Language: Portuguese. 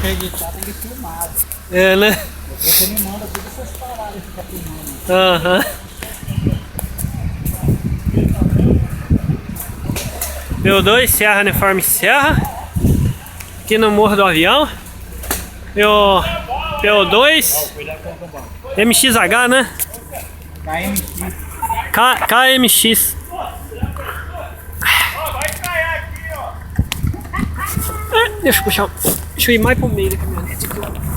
acreditar, tem que filmar. É, né? Depois você me manda todas essas paradas e fica filmando. Aham. P2, Serra Uniforme Serra. Aqui no Morro do Avião. E o PO2 MXH, né? KMX. KMX. Deixa eu puxar. Deixa eu ir mais pro meio da caminhonete aqui, ó.